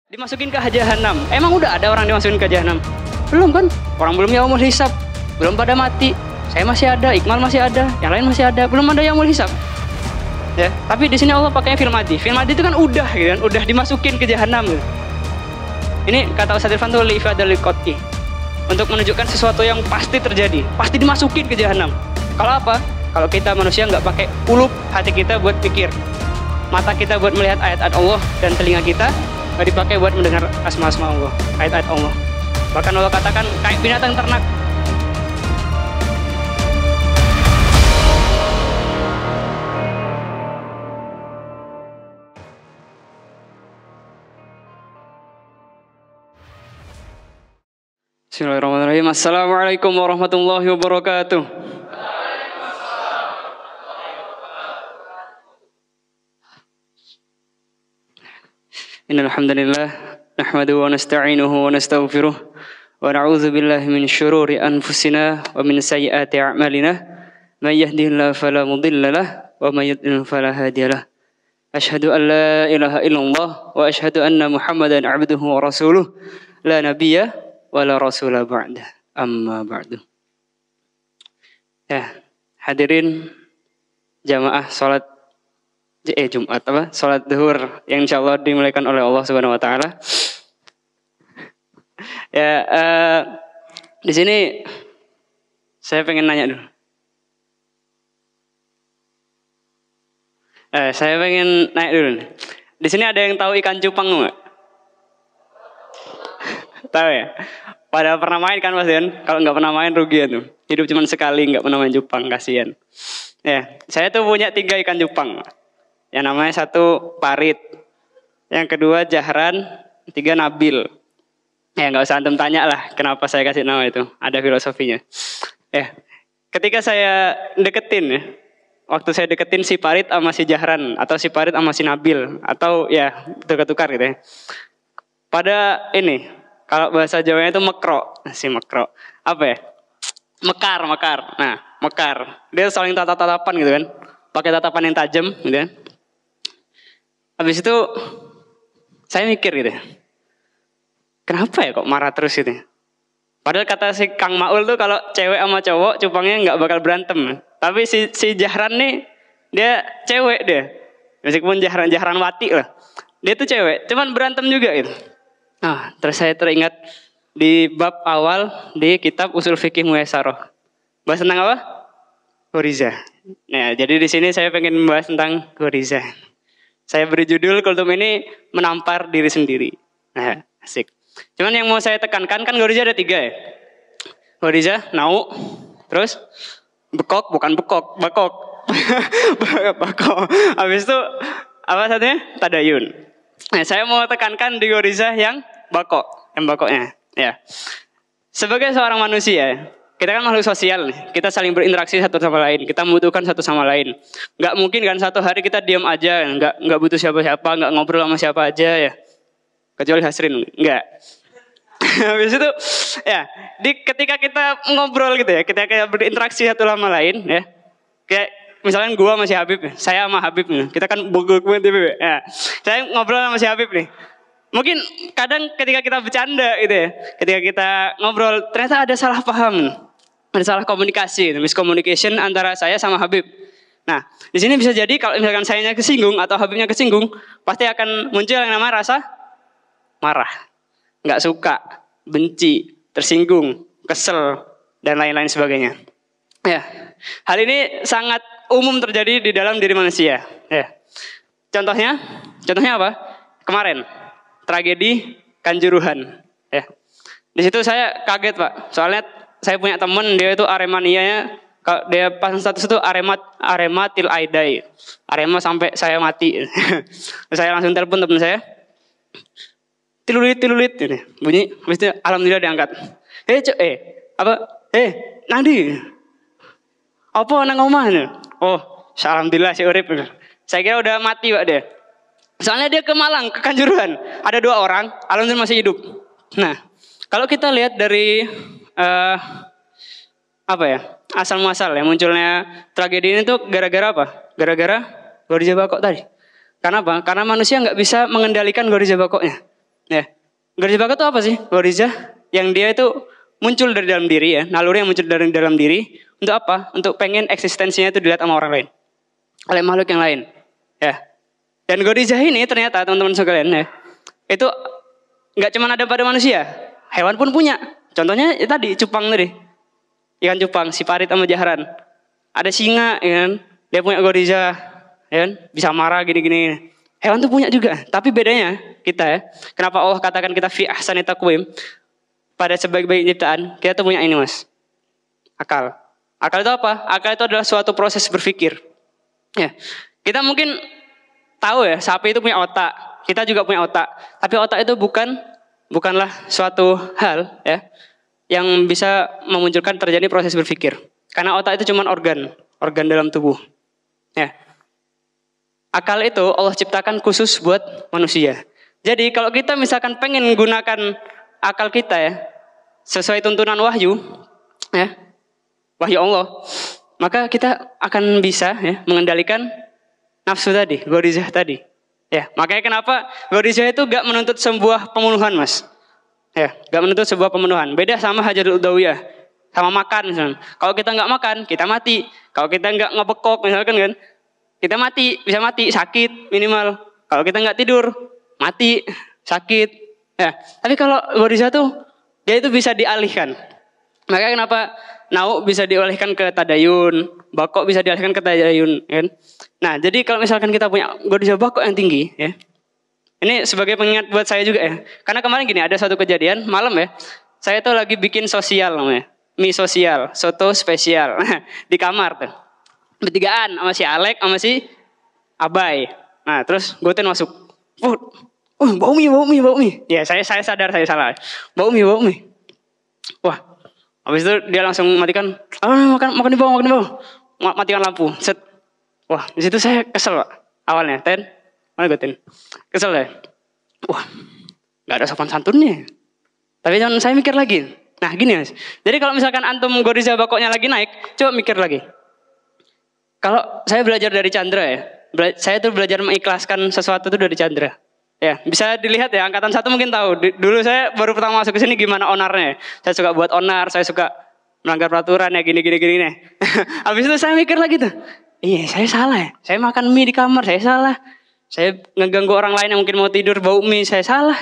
Dimasukin ke jahanam. Emang udah ada orang dimasukin ke jahanam? Belum kan? Orang belum yaumul hisab. Belum pada mati. Saya masih ada, Iqmal masih ada, yang lain masih ada. Belum ada yaumul hisab. Ya, tapi di sini Allah pakainya fil madi. Fil madi itu kan udah gitu kan, udah dimasukin ke jahanam gitu. Ini kata Ustaz Irfan tuh li ifadal liqati. Untuk menunjukkan sesuatu yang pasti terjadi, pasti dimasukin ke jahanam. Kalau apa? Kalau kita manusia nggak pakai ulub hati kita buat pikir, mata kita buat melihat ayat-ayat Allah, dan telinga kita nggak dipakai buat mendengar asma-asma Allah, ayat-ayat Allah. Bahkan Allah katakan kayak binatang ternak. Bismillahirrahmanirrahim. Assalamualaikum warahmatullahi wabarakatuh. Innal hamdalillah nahmaduhu wa nasta'inuhu wa nastaghfiruh wa na'udzu billahi min syururi anfusina wa min sayyiati a'malina. May yahdihillahu fala mudilla lahu wa may yudlil fala hadiya lahu. Asyhadu an la ilaha illallah wa asyhadu anna Muhammadan 'abduhu wa rasuluh la nabiyya wa la rasula ba'da. Amma ba'du. Ya, hadirin jamaah salat Jumat salat zuhur yang insyaallah dimuliakan oleh Allah Subhanahu wa taala. Ya, di sini saya pengen nanya dulu. Saya pengen nanya dulu. Di sini ada yang tahu ikan cupang enggak? Tahu ya? Pada pernah main kan pasti kan? Kalau nggak pernah main rugi ya tuh. Hidup cuma sekali nggak pernah main cupang, kasihan. Ya, saya tuh punya 3 ikan cupang. Yang namanya 1 parit, yang kedua jahran, 3 nabil. Ya nggak usah antum tanya lah kenapa saya kasih nama itu, ada filosofinya. Ya, ketika saya deketin ya, waktu saya deketin si parit sama si jahran, atau si parit sama si nabil, atau ya tukar-tukar gitu ya. Pada ini, kalau bahasa Jawanya itu mekro, si mekro, apa ya? Mekar. Nah, mekar. Dia saling tatap-tatapan gitu kan, pakai tatapan yang tajam gitu kan. Habis itu saya mikir gitu, kenapa ya kok marah terus gitu? Padahal kata si Kang Maul tuh kalau cewek sama cowok cupangnya nggak bakal berantem. Tapi si Jahran nih dia cewek dia, meskipun Jahran wati lah, dia tuh cewek, cuman berantem juga gitu. Terus saya teringat di bab awal di kitab Usul Fikih Muyassarah. Bahas tentang apa? Ghoriza. Nah, jadi di sini saya pengen membahas tentang ghoriza. Saya beri judul kultum ini menampar diri sendiri. Nah, asik. Cuman yang mau saya tekankan kan ghoriza ada 3 ya. Ghoriza, nau, terus bekok, bukan bekok, bakok. Bakok. Habis itu apa satunya? Tadayun. Nah, saya mau tekankan di ghoriza yang bakok, yang bakoknya. Ya. Sebagai seorang manusia, kita kan makhluk sosial nih. Kita saling berinteraksi satu sama lain. Kita membutuhkan satu sama lain. Nggak mungkin kan satu hari kita diam aja, nggak butuh siapa-siapa, nggak ngobrol sama siapa aja ya. Kecuali Hasrin, nggak. Habis itu ya, ketika kita ngobrol gitu ya, ketika kita berinteraksi satu sama lain ya. Kayak misalnya gua sama si Habib, saya sama Habib nih. Kita kan bogok banget ya. Saya ngobrol sama si Habib nih. Mungkin kadang ketika kita bercanda gitu ya, ketika kita ngobrol ternyata ada salah paham. Ada salah komunikasi, miscommunication antara saya sama Habib. Nah, di sini bisa jadi kalau misalkan sayanya kesinggung atau Habibnya kesinggung, pasti akan muncul yang namanya rasa marah, nggak suka, benci, tersinggung, kesel, dan lain-lain sebagainya. Ya, hal ini sangat umum terjadi di dalam diri manusia. Ya, contohnya apa? Kemarin tragedi Kanjuruhan. Ya, di situ saya kaget Pak, soalnya saya punya teman, dia itu Aremanianya, dia pasang status itu Arema til Aidai, Arema sampai saya mati. Saya langsung telepon teman saya, tilulit ini bunyi, habis itu alhamdulillah diangkat. Nandi, apa nang omahnya? Oh, alhamdulillah si urip. Saya kira udah mati Pak dia. Soalnya dia ke Malang, ke Kanjuruhan, ada 2 orang, alhamdulillah masih hidup. Nah, kalau kita lihat dari asal muasal ya munculnya tragedi ini tuh gara-gara apa? Gara-gara ghoriza bakok tadi. Karena apa? Karena manusia nggak bisa mengendalikan ghoriza bakoknya. Ya. Goriza bakat itu apa sih? Goriza yang dia itu muncul dari dalam diri ya, naluri yang muncul dari dalam diri untuk apa? Untuk pengen eksistensinya itu dilihat sama orang lain, oleh makhluk yang lain. Ya. Dan goriza ini ternyata teman-teman sekalian ya, itu nggak cuma ada pada manusia, hewan pun punya. Contohnya ya tadi cupang tadi, ikan cupang, si parit sama jaharan. Ada singa, ya kan? Dia punya goriza, ya kan? Bisa marah gini-gini. Hewan tuh punya juga, tapi bedanya kita ya. Kenapa Allah katakan kita fi ahsani taqwim? Pada sebaik-baik ciptaan, kita tuh punya ini mas, akal. Akal itu apa? Akal itu adalah suatu proses berpikir. Ya, kita mungkin tahu ya, sapi itu punya otak. Kita juga punya otak. Tapi otak itu bukanlah suatu hal ya yang bisa memunculkan terjadi proses berpikir. Karena otak itu cuma organ dalam tubuh. Ya. Akal itu Allah ciptakan khusus buat manusia. Jadi kalau kita misalkan pengen menggunakan akal kita ya sesuai tuntunan wahyu ya, wahyu Allah, maka kita akan bisa ya mengendalikan nafsu tadi, gorizah tadi. Ya, makanya kenapa gorizah itu gak menuntut sebuah pembunuhan, Mas. Ya, gak menuntut sebuah pembunuhan. Beda sama hajat udawiyah, sama makan misalnya. Kalau kita nggak makan, kita mati. Kalau kita nggak ngebekok misalkan kan, kita mati, bisa mati, sakit minimal. Kalau kita nggak tidur, mati, sakit. Ya, tapi kalau gorizah tuh dia itu bisa dialihkan. Makanya kenapa nau bisa dialihkan ke tadayun, bakok bisa dialihkan ke tadayun, kan? Nah, jadi kalau misalkan kita punya gorizah bakok yang tinggi, ya, ini sebagai pengingat buat saya juga ya. Karena kemarin gini ada satu kejadian malam ya, saya tuh lagi bikin sosial namanya, mie sosial, soto spesial di kamar tuh. Bertigaan sama si Alek sama si Abai. Nah, terus Goten masuk. Bau mie. Ya, saya sadar saya salah. Bau mie. Wah, habis itu dia langsung matikan. Makan di bawah. Matikan lampu. Set. Wah, di situ saya kesel, Pak. Awalnya, mana Goten? Kesel ya. Wah, nggak ada sopan santunnya. Tapi jangan saya mikir lagi. Nah, gini Mas. Jadi kalau misalkan antum gorizah bakoknya lagi naik, coba mikir lagi. Kalau saya belajar dari Chandra ya, saya tuh belajar mengikhlaskan sesuatu itu dari Chandra. Ya, bisa dilihat ya, angkatan 1 mungkin tahu. Dulu saya baru pertama masuk ke sini gimana onarnya. Saya suka buat onar, saya suka melanggar peraturan ya gini nih. Habis itu saya mikir lagi tuh. Iya, saya salah ya. Saya makan mie di kamar, saya salah. Saya ngeganggu orang lain yang mungkin mau tidur bau mie, saya salah.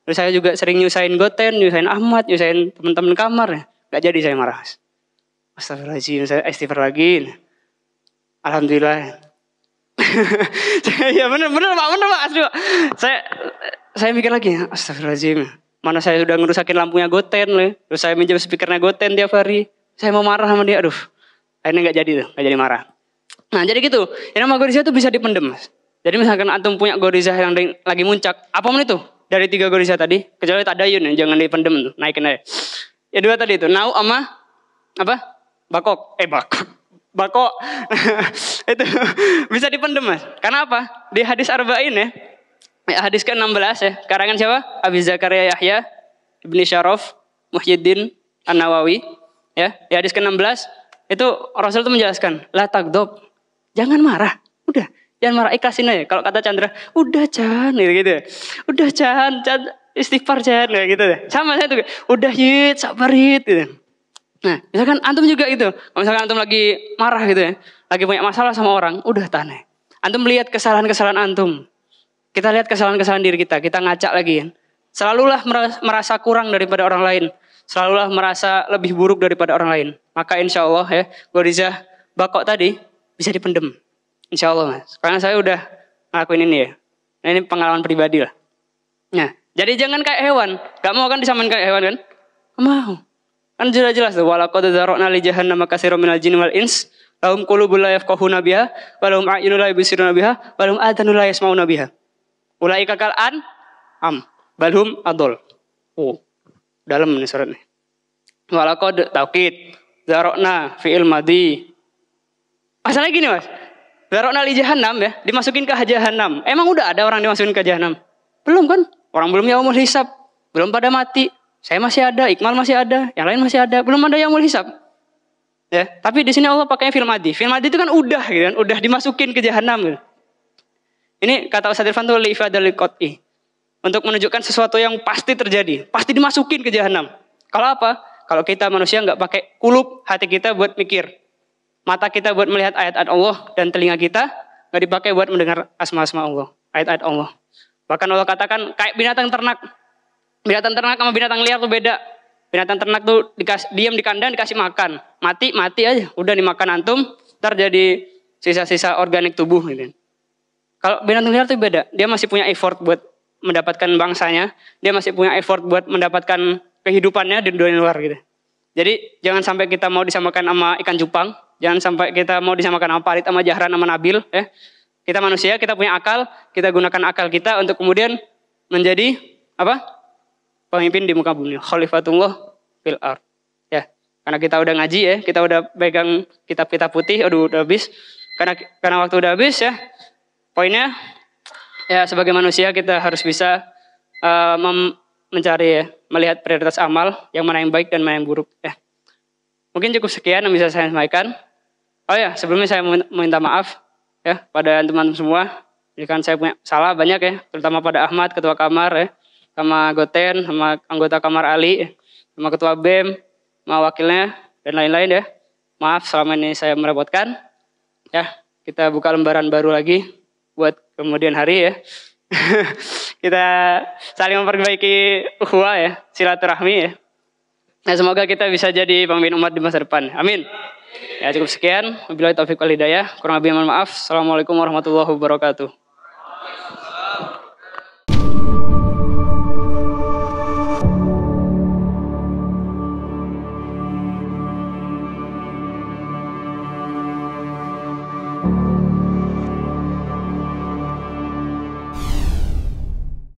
Terus saya juga sering nyusahin Goten, nyusahin Ahmad, nyusahin teman-teman kamar ya. Gak jadi saya marah. Astagfirullahaladzim, saya istighfar lagi. Alhamdulillah. Ya benar Pak, asli Pak. Saya mikir lagi, astagfirullahaladzim. Mana saya sudah ngerusakin lampunya Goten loh. Terus saya minjem speakernya Goten tiap hari. Saya mau marah sama dia, aduh. Akhirnya gak jadi marah. Nah, jadi gitu. Yang nama gorizah itu bisa dipendem, Mas. Jadi misalkan antum punya gorizah yang lagi muncak, apapun itu dari 3 gorizah tadi, kecuali tadayun ya, jangan dipendem tuh, naikin aja. Ya 2 tadi itu, nau sama apa? Bakok. Bakok itu bisa dipendem Mas. Karena apa? Di hadis Arba'in ya, hadis ke-16 ya, karangan siapa? Abi Zakaria Yahya Ibni Syaraf Muhyiddin An-Nawawi ya. Di hadis ke-16 itu Rasul itu menjelaskan, la tagdob, jangan marah. Udah, jangan marah, ikhlasin aja. Kalau kata Chandra, udah Chan gitu. Udah Chan istighfar Chan gitu deh. Sama saya tuh, udah Yit, sabar Yit gitu. Nah, misalkan antum juga gitu. Kalau misalkan antum lagi marah gitu ya, lagi punya masalah sama orang, udah tahan. Antum lihat kesalahan-kesalahan antum. Kita lihat kesalahan-kesalahan diri kita ngacak lagi kan. Selalulah merasa kurang daripada orang lain. Selalulah merasa lebih buruk daripada orang lain. Maka insya Allah ya, gorizah bakok tadi bisa dipendem. Insya Allah Mas. Karena saya udah ngelakuin ini ya. Nah, ini pengalaman pribadi lah. Nah, jadi jangan kayak hewan. Gak mau kan disamain kayak hewan kan? Gak mau. Kan jelas tuh, walaqad dzara'na li jahannama katsiran minal jinni wal ins lahum qulubun la yafqahuna biha wa lahum a'yunun la yubsiruna biha wa lahum adhanun la yasma'una biha ulaika kal an'am bal hum adall. Oh, dalam nih surat nih. Walaqad taukid dzara'na fi'il madhi. Masalahnya gini Mas, dzara'na li jahannam ya, dimasukin ke jahannam. Emang udah ada orang dimasukin ke jahannam? Belum kan? Orang belum yaumul hisab, belum pada mati. Saya masih ada, Iqmal masih ada, yang lain masih ada, belum ada yang mau hisab. Ya, tapi di sini Allah pakainya fil madhi. Fil madhi itu kan udah gitu kan, udah dimasukin ke jahanam gitu. Ini kata Ustaz Irfan tuh li ifadal qat'i. untuk menunjukkan sesuatu yang pasti terjadi, pasti dimasukin ke jahanam. Kalau apa? Kalau kita manusia nggak pakai kulub hati kita buat mikir, mata kita buat melihat ayat-ayat Allah, dan telinga kita nggak dipakai buat mendengar asma-asma Allah, ayat-ayat Allah. Bahkan Allah katakan kayak binatang ternak. Binatang ternak sama binatang liar tuh beda. Binatang ternak tuh diam di kandang dikasih makan, mati aja, udah dimakan antum, ntar jadi sisa-sisa organik tubuh gitu. Kalau binatang liar tuh beda, dia masih punya effort buat mendapatkan bangsanya, dia masih punya effort buat mendapatkan kehidupannya di dunia luar gitu. Jadi jangan sampai kita mau disamakan sama ikan cupang, jangan sampai kita mau disamakan sama parit, sama jahran, sama nabil. Kita manusia, kita punya akal, kita gunakan akal kita untuk kemudian menjadi apa? Pemimpin di muka bumi, khalifatullah fil ardh. Ya, karena kita udah ngaji ya, kita udah pegang kitab-kitab putih, aduh udah habis. Karena waktu udah habis ya. Poinnya ya sebagai manusia kita harus bisa mencari ya, melihat prioritas amal, yang mana yang baik dan mana yang buruk ya. Mungkin cukup sekian yang bisa saya sampaikan. Oh ya, sebelumnya saya meminta maaf ya pada teman-teman semua. Jika saya punya salah banyak ya, terutama pada Ahmad ketua kamar ya, sama Goten, sama anggota kamar Ali, sama ketua BEM, sama wakilnya dan lain-lain ya. Maaf selama ini saya merepotkan. Ya, kita buka lembaran baru lagi buat kemudian hari ya. Kita saling memperbaiki ukhuwah ya, silaturahmi ya. Nah, semoga kita bisa jadi pemimpin umat di masa depan. Amin. Ya cukup sekian. Wabillahi taufiq wal hidayah. Kurang lebih mohon maaf. Assalamualaikum warahmatullahi wabarakatuh.